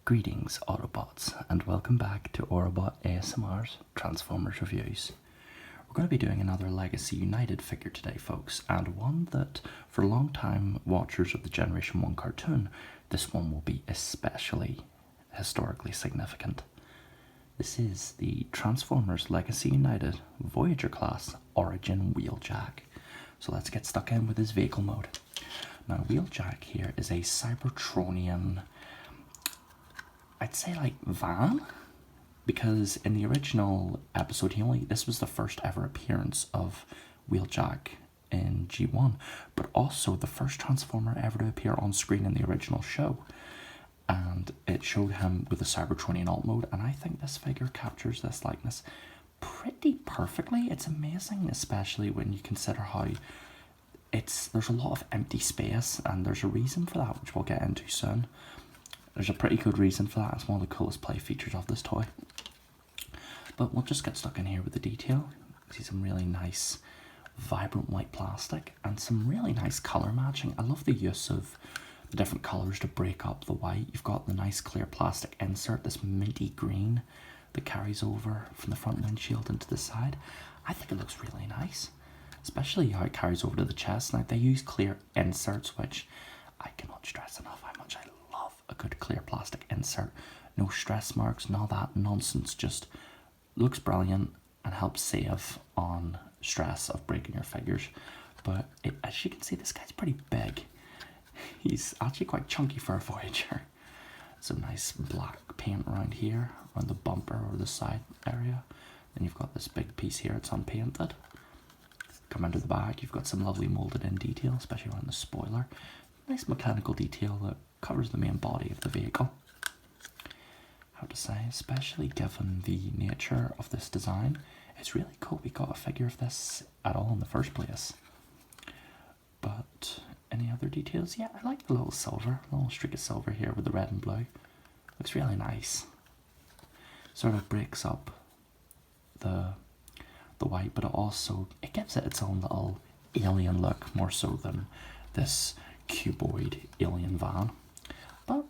Greetings Autobots and welcome back to Autobot ASMR's Transformers Reviews. We're going to be doing another Legacy United figure today folks, and one that for long time watchers of the Generation 1 cartoon, this one will be especially historically significant. This is the Transformers Legacy United Voyager class Origin Wheeljack. So let's get stuck in with his vehicle mode. Now Wheeljack here is a Cybertronian, I'd say like van, because in the original episode this was the first ever appearance of Wheeljack in G1, but also the first Transformer ever to appear on screen in the original show. And it showed him with the Cybertronian alt mode, and I think this figure captures this likeness pretty perfectly. It's amazing, especially when you consider how there's a lot of empty space, and there's a reason for that, which we'll get into soon. There's a pretty good reason for that. It's one of the coolest play features of this toy. But we'll just get stuck in here with the detail. See some really nice vibrant white plastic and some really nice colour matching. I love the use of the different colours to break up the white. You've got the nice clear plastic insert, this minty green that carries over from the front windshield into the side. I think it looks really nice, especially how it carries over to the chest. Now they use clear inserts, which I cannot stress enough how much I love a good clear plastic insert. No stress marks, none of that nonsense, just looks brilliant and helps save on stress of breaking your figures. But as you can see, this guy's pretty big. He's actually quite chunky for a Voyager. Some nice black paint around here, around the bumper or the side area. Then you've got this big piece here, it's unpainted. Come into the back, you've got some lovely molded in detail, especially around the spoiler. Nice mechanical detail that covers the main body of the vehicle. How to say, especially given the nature of this design, it's really cool we got a figure of this at all in the first place. But any other details? Yeah, I like the little silver, little streak of silver here with the red and blue. Looks really nice. Sort of breaks up the white, but it gives it its own little alien look, more so than this cuboid alien van. But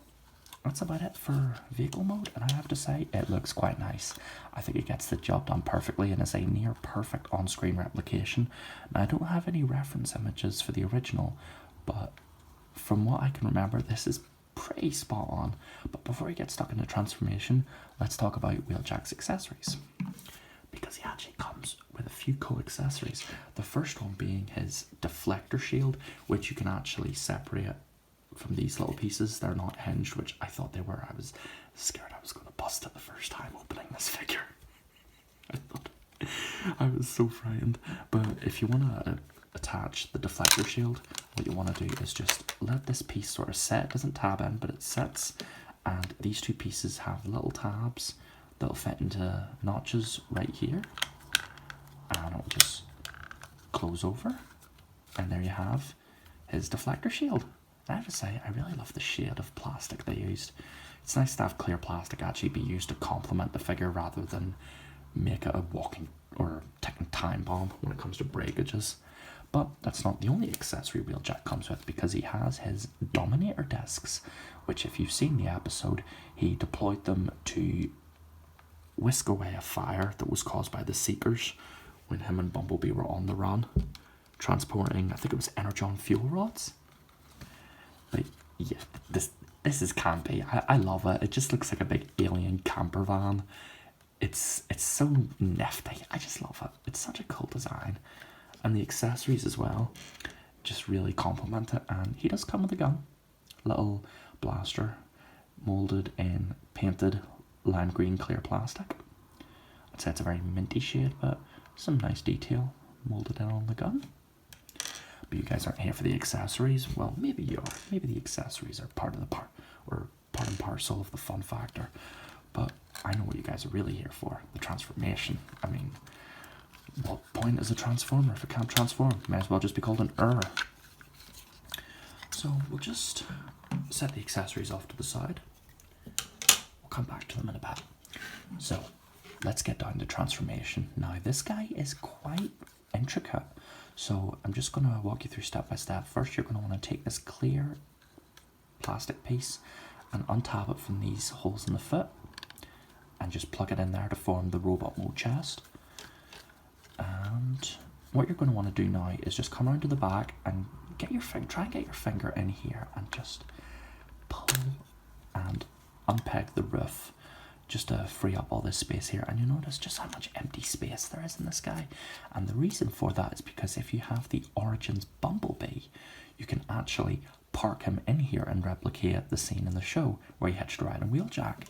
that's about it for vehicle mode, and I have to say it looks quite nice. I think it gets the job done perfectly and is a near perfect on-screen replication. Now I don't have any reference images for the original, but from what I can remember this is pretty spot on. But before we get stuck into transformation, let's talk about Wheeljack's accessories, because he actually comes with a few cool accessories. The first one being his deflector shield, which you can actually separate from these little pieces. They're not hinged, which I thought they were. I was scared I was going to bust it the first time opening this figure. I was so frightened. But if you want to attach the deflector shield, what you want to do is just let this piece sort of set. It doesn't tab in, but it sets, and these two pieces have little tabs that'll fit into notches right here, and it'll just close over, and there you have his deflector shield. I have to say, I really love the shade of plastic they used. It's nice to have clear plastic actually be used to complement the figure rather than make it a walking or ticking time bomb when it comes to breakages. But that's not the only accessory Wheeljack comes with, because he has his Dominator discs, which if you've seen the episode, he deployed them to whisk away a fire that was caused by the Seekers when him and Bumblebee were on the run, transporting, I think it was Energon fuel rods. But yeah, this is campy. I love it. It just looks like a big alien camper van. It's so nifty. I just love it. It's such a cool design. And the accessories as well just really complement it. And he does come with a gun. Little blaster molded in painted lime green clear plastic. I'd say it's a very minty shade, but some nice detail molded in on the gun. But you guys aren't here for the accessories. Well, maybe you are. Maybe the accessories are part and parcel of the fun factor. But I know what you guys are really here for, the transformation. I mean, what point is a transformer if it can't transform? May as well just be called an So we'll just set the accessories off to the side. We'll come back to them in a bit. So let's get down to transformation. Now this guy is quite intricate, so I'm just going to walk you through step by step. First, you're going to want to take this clear plastic piece and untap it from these holes in the foot and just plug it in there to form the robot mode chest. And what you're going to want to do now is just come around to the back and try and get your finger in here and just pull and unpeg the roof just to free up all this space here. And you notice just how much empty space there is in this guy. And the reason for that is because if you have the Origins Bumblebee, you can actually park him in here and replicate the scene in the show where he hitched a ride on Wheeljack,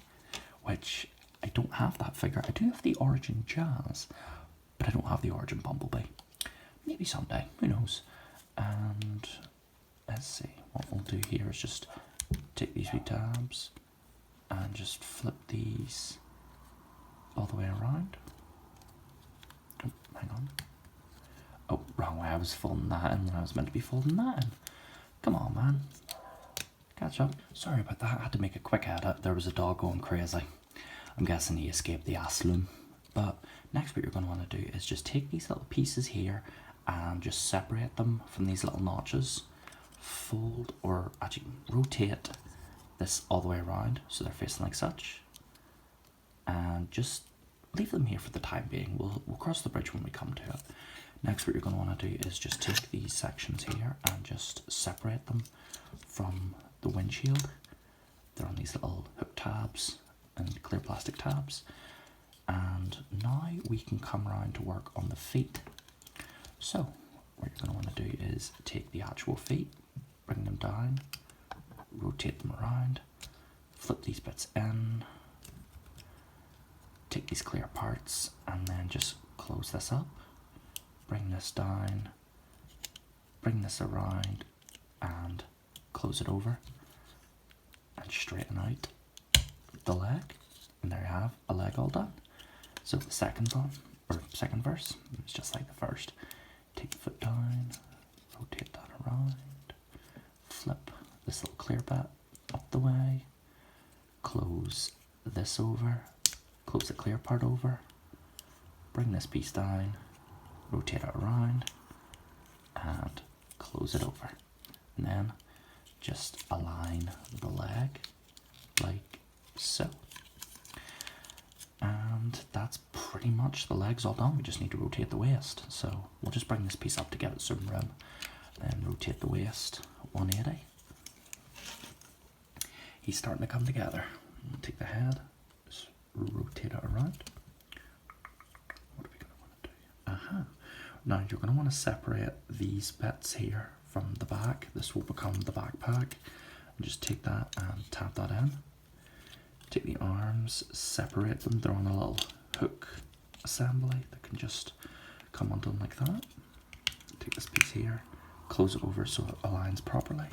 which I don't have that figure. I do have the Origin Jazz, but I don't have the Origin Bumblebee. Maybe someday, who knows. And let's see, what we'll do here is just take these wee tabs and just flip these all the way around. Oh, hang on. Oh, wrong way, I was folding that in when I was meant to be folding that in. Come on, man. Catch up. Sorry about that, I had to make a quick edit. There was a dog going crazy. I'm guessing he escaped the asylum. But next what you're going to want to do is just take these little pieces here and just separate them from these little notches. Fold, or actually rotate this all the way around so they're facing like such, and just leave them here for the time being. We'll cross the bridge when we come to it. Next what you're going to want to do is just take these sections here and just separate them from the windshield. They're on these little hook tabs and clear plastic tabs, and now we can come around to work on the feet. So what you're going to want to do is take the actual feet, bring them down, rotate them around, flip these bits in, take these clear parts, and then just close this up, bring this down, bring this around, and close it over, and straighten out the leg, and there you have a leg all done. So the second one, or second verse, it's just like the first. Take the foot down, rotate that around, flip this little clear bit up the way, close this over, close the clear part over, bring this piece down, rotate it around, and close it over. And then just align the leg like so. And that's pretty much the legs all done. We just need to rotate the waist. So we'll just bring this piece up to give it some room, then rotate the waist 180. He's starting to come together. We'll take the head, just rotate it around. What are we going to want to do? Now you're going to want to separate these bits here from the back. This will become the backpack. And just take that and tap that in. Take the arms, separate them. They're on a little hook assembly that can just come undone like that. Take this piece here, close it over so it aligns properly.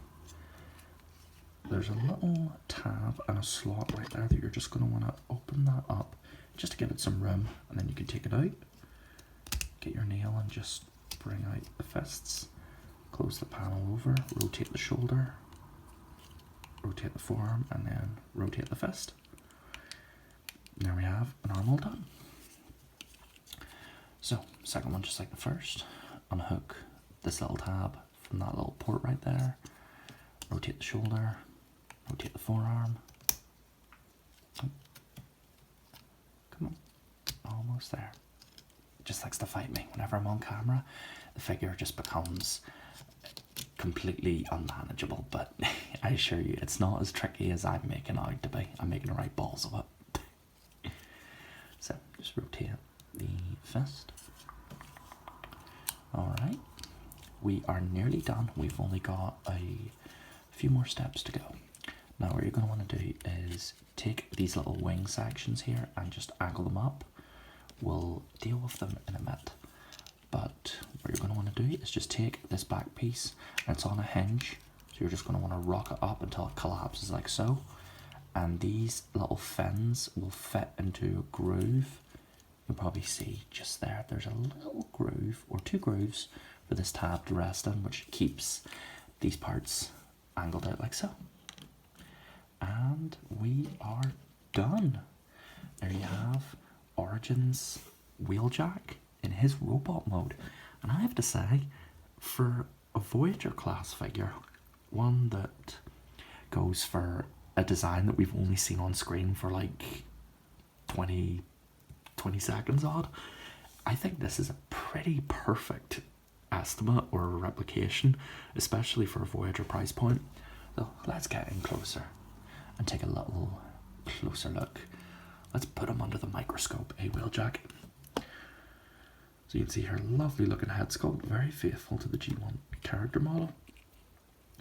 There's a little tab and a slot right there that you're just going to want to open that up just to give it some room, and then you can take it out. Get your nail and just bring out the fists. Close the panel over, rotate the shoulder, rotate the forearm, and then rotate the fist. And there we have an arm all done. So, second one just like the first. Unhook this little tab from that little port right there. Rotate the shoulder, rotate the forearm. Oh. Come on, almost there. It just likes to fight me. Whenever I'm on camera, the figure just becomes completely unmanageable, but I assure you it's not as tricky as I'm making out to be. I'm making the right balls of it. So just rotate the fist. Alright, we are nearly done. We've only got a few more steps to go. Now what you're going to want to do is take these little wing sections here and just angle them up. We'll deal with them in a minute. But what you're going to want to do is just take this back piece, and it's on a hinge, so you're just going to want to rock it up until it collapses like so. And these little fins will fit into a groove. You'll probably see just there, there's a little groove, or two grooves, for this tab to rest in, which keeps these parts angled out like so. And we are done. There you have Origins Wheeljack in his robot mode. And I have to say, for a Voyager class figure, one that goes for a design that we've only seen on screen for like 20 seconds odd. I think this is a pretty perfect estimate or replication, especially for a Voyager price point. So let's get in closer and take a little closer look. Let's put him under the microscope, Wheeljack. So you can see her lovely looking head sculpt, very faithful to the G1 character model.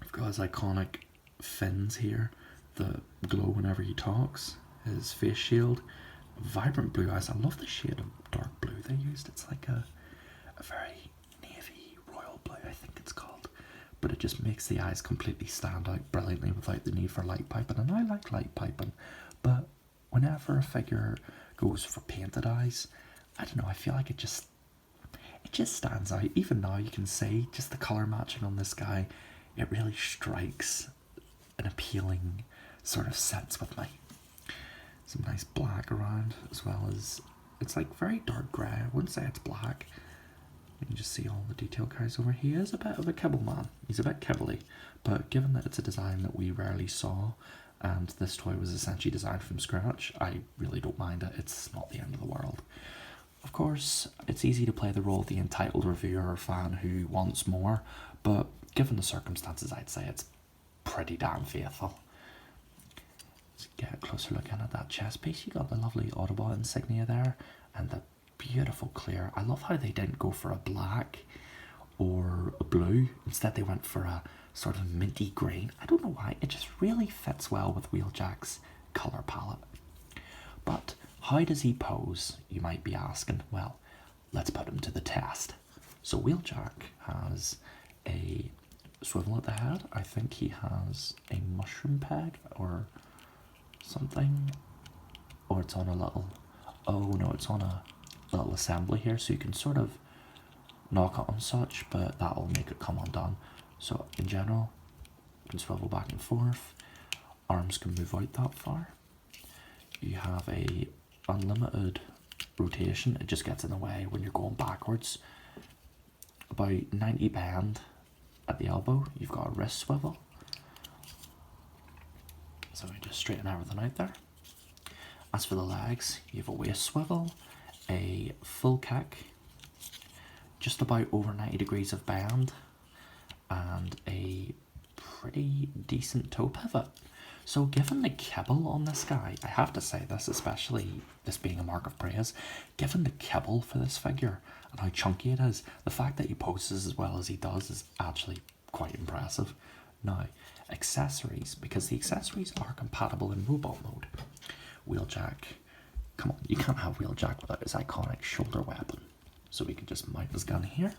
We've got his iconic fins here, the glow whenever he talks, his face shield, vibrant blue eyes. I love the shade of dark blue they used. It's like a very navy royal blue, I think it's called. But it just makes the eyes completely stand out brilliantly without the need for light piping. And I like light piping, but whenever a figure goes for painted eyes, I don't know, I feel like it just stands out. Even now you can see just the colour matching on this guy, it really strikes an appealing sort of sense with me. Some nice black around, as well as, it's like very dark grey. I wouldn't say it's black. You can just see all the detail carries over. He is a bit of a kibble man. He's a bit kibbly, but given that it's a design that we rarely saw, and this toy was essentially designed from scratch, I really don't mind it. It's not the end of the world. Of course, it's easy to play the role of the entitled reviewer or fan who wants more, but given the circumstances, I'd say it's pretty damn faithful. Let's get a closer look in at that chest piece. You got the lovely Autobot insignia there, and the beautiful clear. I love how they didn't go for a black or a blue. Instead, they went for a sort of minty green. I don't know why. It just really fits well with Wheeljack's colour palette. But how does he pose, you might be asking? Well, let's put him to the test. So Wheeljack has a swivel at the head. I think he has a mushroom peg or something. Or it's on a little, oh no, it's on a little assembly here, so you can sort of knock it on such, but that'll make it come undone. So in general, you can swivel back and forth. Arms can move out that far. You have a unlimited rotation. It just gets in the way when you're going backwards. About 90 bend at the elbow. You've got a wrist swivel. So we just straighten everything out there. As for the legs, you have a waist swivel, a full kick, just about over 90 degrees of bend, and a pretty decent toe pivot. So given the kibble on this guy, I have to say this, especially this being a mark of praise, given the kibble for this figure and how chunky it is, the fact that he poses as well as he does is actually quite impressive. Now, accessories, because the accessories are compatible in robot mode. Wheeljack, come on, you can't have Wheeljack without his iconic shoulder weapon. So we can just mount his gun here,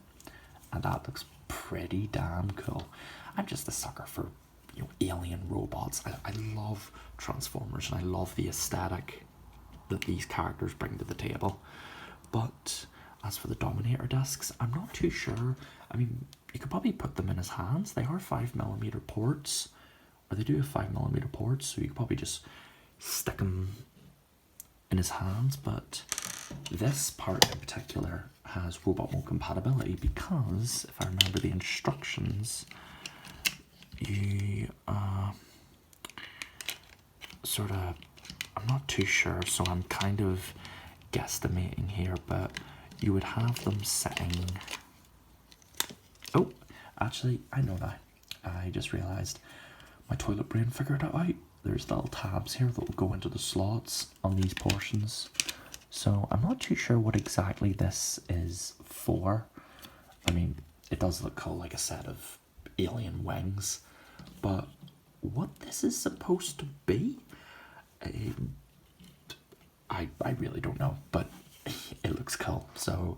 and that looks pretty damn cool. I'm just a sucker for, you know, alien robots. I love Transformers and I love the aesthetic that these characters bring to the table. But as for the Dominator discs, I'm not too sure. I mean, you could probably put them in his hands. They are 5mm ports, or they do have 5mm ports, so you could probably just stick them in his hands. But this part in particular has robot mode compatibility because, if I remember the instructions, you sort of, I'm not too sure, so I'm kind of guesstimating here, but you would have them sitting, oh, actually, I know that. I just realised my toilet brain figured it out. There's little tabs here that will go into the slots on these portions. So I'm not too sure what exactly this is for. I mean, it does look cool, like a set of alien wings, but what this is supposed to be, I really don't know, but it looks cool. So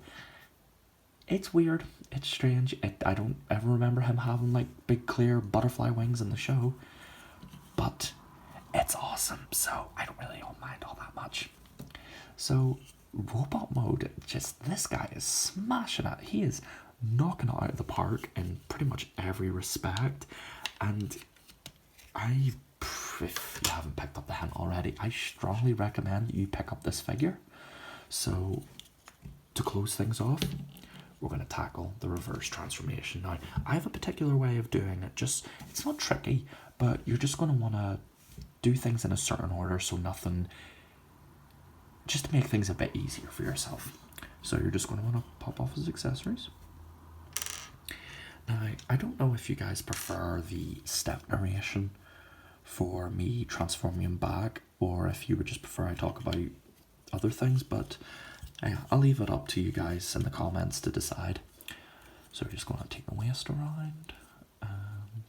it's weird, it's strange. I don't ever remember him having like big clear butterfly wings in the show, but it's awesome, so I don't really mind all that much. So robot mode, just this guy is smashing it. He is knocking it out of the park in pretty much every respect. And if you haven't picked up the hint already, I strongly recommend you pick up this figure. So to close things off, we're going to tackle the reverse transformation. Now, I have a particular way of doing it. Just, it's not tricky, but you're just going to want to do things in a certain order so nothing, just to make things a bit easier for yourself. So you're just going to want to pop off his accessories. Now, I don't know if you guys prefer the step narration for me transforming him back, or if you would just prefer I talk about other things, but I'll leave it up to you guys in the comments to decide. So we're just going to take the waist around, and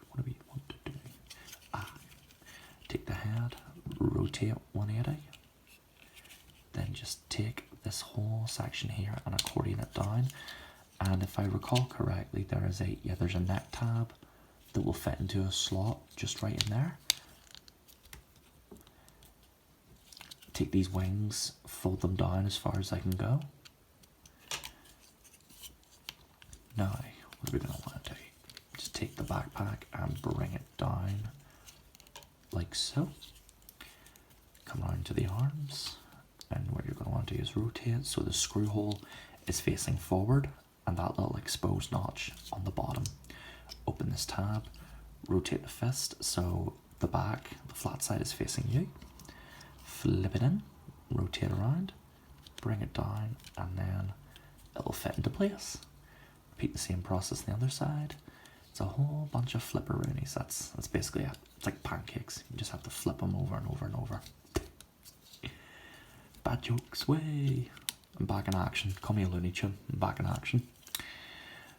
what do we want to do? Take the head, rotate 180, then just take this whole section here and accordion it down. And if I recall correctly, there's a neck tab that will fit into a slot just right in there. Take these wings, fold them down as far as I can go. Now, what are we going to want to do? Just take the backpack and bring it down like so. Come around to the arms, and what you're going to want to do is rotate so the screw hole is facing forward and that little exposed notch on the bottom. Open this tab, rotate the fist so the back, the flat side is facing you. Flip it in, rotate around, bring it down, and then it'll fit into place. Repeat the same process on the other side. It's a whole bunch of flipperoonies. That's basically it. It's like pancakes. You just have to flip them over and over and over. Bad jokes, way. I'm back in action. Call me a Looney Tune. I'm back in action.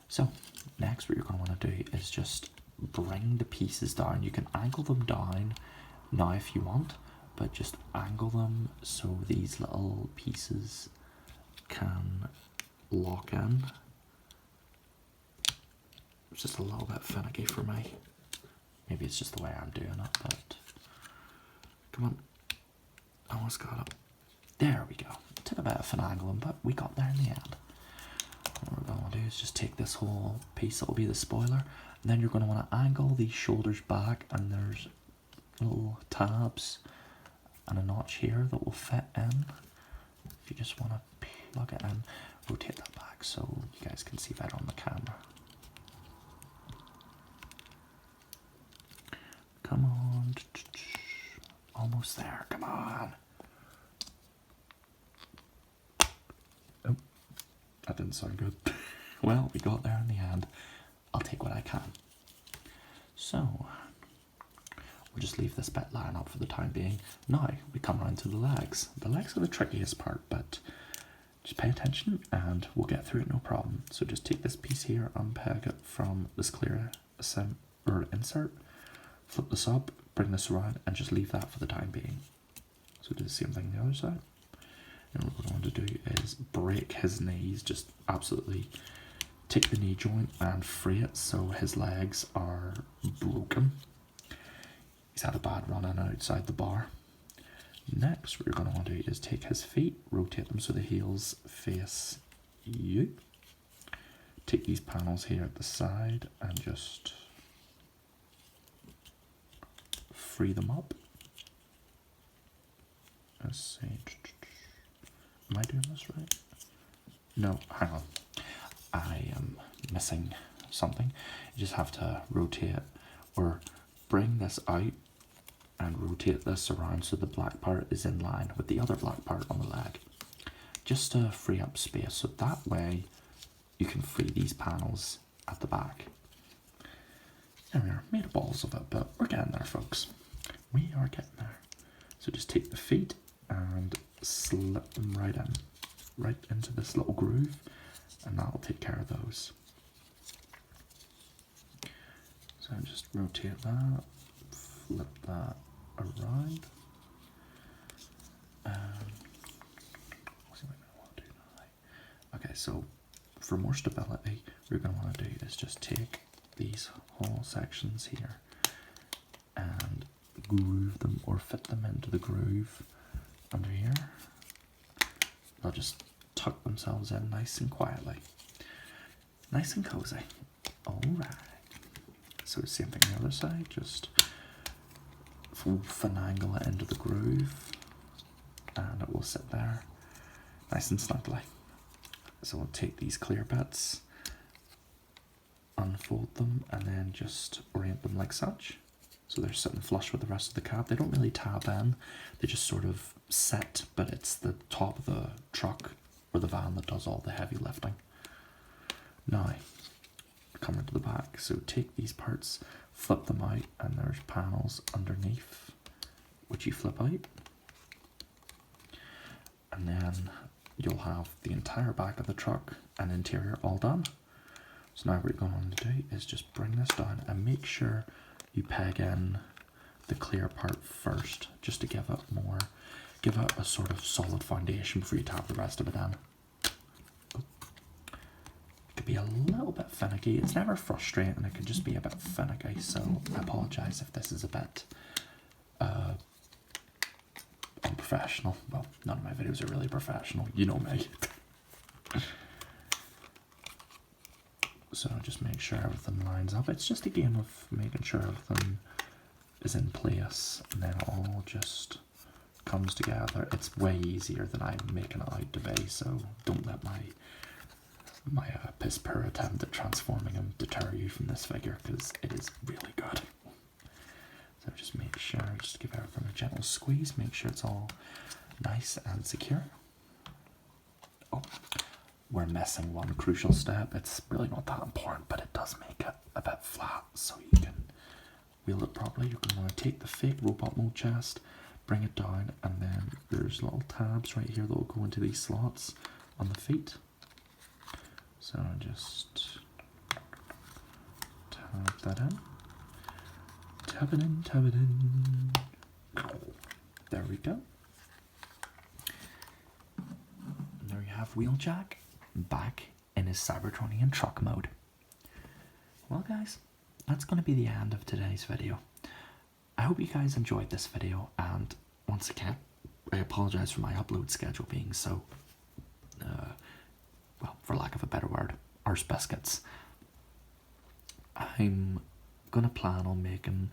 So, next what you're going to want to do is just bring the pieces down. You can angle them down now if you want, but just angle them so these little pieces can lock in. It's just a little bit finicky for me. Maybe it's just the way I'm doing it, but come on. I almost got it. There we go. It took a bit of finagling, but we got there in the end. What we're going to do is just take this whole piece that will be the spoiler, and then you're going to want to angle these shoulders back, and there's little tabs and a notch here that will fit in. If you just want to plug it in, rotate that back so you guys can see better on the camera. Come on. Almost there. Come on. Oh, that didn't sound good. Well, we got there in the end. I'll take what I can. So, we'll just leave this bit lying up for the time being. Now, we come around to the legs. The legs are the trickiest part, but just pay attention and we'll get through it no problem. So just take this piece here, unpeg it from this clear insert, flip this up, bring this around, and just leave that for the time being. So do the same thing on the other side. And what we're going to do is break his knees, just absolutely take the knee joint and free it so his legs are broken. He's had a bad run in outside the bar. Next, what you're going to want to do is take his feet, rotate them so the heels face you. Take these panels here at the side and just free them up. Let's see. Am I doing this right? No, hang on. I am missing something. You just have to rotate or bring this out and rotate this around so the black part is in line with the other black part on the leg. Just to free up space, so that way you can free these panels at the back. There we are, made balls of it, but we're getting there, folks. We are getting there. So just take the feet and slip them right into this little groove, and that'll take care of those. So just rotate that, flip that around. Okay, so for more stability, what you're going to want to do is just take these whole sections here and groove them or fit them into the groove under here. They'll just tuck themselves in nice and quietly. Nice and cozy. Alright. So same thing on the other side, just finagle it into the groove and it will sit there nice and snugly. So we'll take these clear bits, unfold them, and then just orient them like such. So they're sitting flush with the rest of the cab. They don't really tab in, they just sort of sit, but it's the top of the truck or the van that does all the heavy lifting. Now, come into the back. So take these parts, flip them out, and there's panels underneath, which you flip out. And then you'll have the entire back of the truck and interior all done. So now what you're going to do is just bring this down and make sure you peg in the clear part first, just to give it a sort of solid foundation before you tap the rest of it in. It could be a little bit finicky. It's never frustrating, it could just be a bit finicky, so I apologise if this is a bit unprofessional. Well, none of my videos are really professional, you know me. So just make sure everything lines up. It's just a game of making sure everything is in place, and then it all just comes together. It's way easier than I'm making it out to be, so don't let my piss poor attempt at transforming him deter you from this figure, because it is really good. So just make sure, just give everything a gentle squeeze, make sure it's all nice and secure. Oh, we're missing one crucial step. It's really not that important, but it does make it a bit flat so you can wheel it properly. You're going to want to take the fake robot mold chest, bring it down, and then there's little tabs right here that will go into these slots on the feet. So just tab that in. Tab it in, tab it in. There we go. And there you have Wheeljack back in his Cybertronian truck mode. Well guys, that's going to be the end of today's video. I hope you guys enjoyed this video, and once again, I apologise for my upload schedule being so, well, for lack of a better word, arse biscuits. I'm planning on making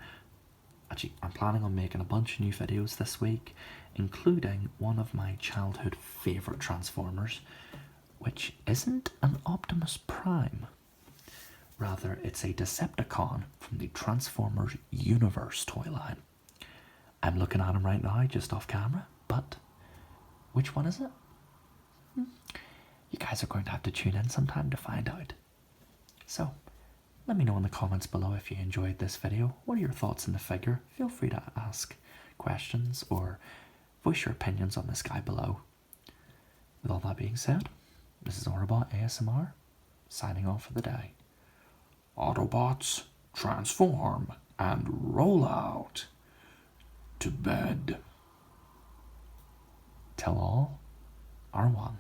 a bunch of new videos this week, including one of my childhood favourite Transformers, which isn't an Optimus Prime. Rather, it's a Decepticon from the Transformers Universe toy line. I'm looking at him right now, just off camera, but which one is it? You guys are going to have to tune in sometime to find out. So, let me know in the comments below if you enjoyed this video. What are your thoughts on the figure? Feel free to ask questions or voice your opinions on this guy below. With all that being said, this is Autobot ASMR, signing off for the day. Autobots, transform and roll out to bed. Till all are one.